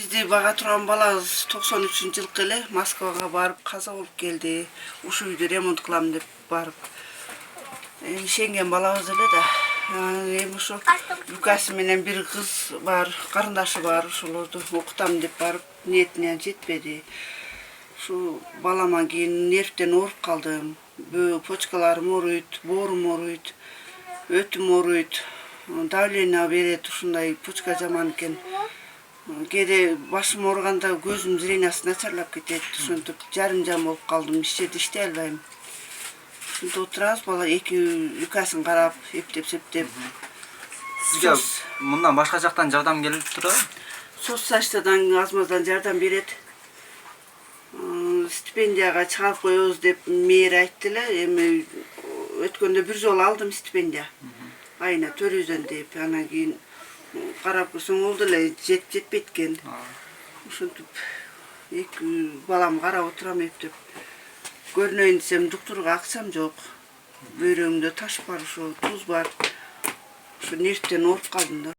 Бизди бага турган балабыз 93-жылкы эле Москвага барып каза болуп келди. Ушул үйдү ремонт кылам деп барып. Ишенген балабыз эле да. Эми ошо үкасы менен бир кыз бар, карындашы бар, ошолорду окутам деп барып, ниетине жетпеди. Ушу балама кийин нервден ооруп калдым. Почкаларым ооруйт, боорум ооруйт, өтүм ооруйт, давление берет, ушундай почка жаман экен. Кээде башым ооруганда көзүм зрениясы начарлап кетет. Ошентип жарым жам болуп калдым, эч жерде иштей албайм. Ушинтип отурабыз, бала үкасын карап, эптеп-септеп. Сизге мындан башка жактан жардам келип турабы? Соцсачтадан аз-маздан жардам берет. Стипендияга чыгарып коебуз деп мэр айтты эле. Эми өткөндө бир жолу алдым стипендия. Айына 400 деп, анан кийин карап көрсөң ол деле жетпейт экен. Ошентип балам карап отурам эптеп. Көрүнөйүн десем, доктурга акчам жок. Бөйрөгүмдө таш бар, ошо туз бар. Ошо нервден ооруп калдым да.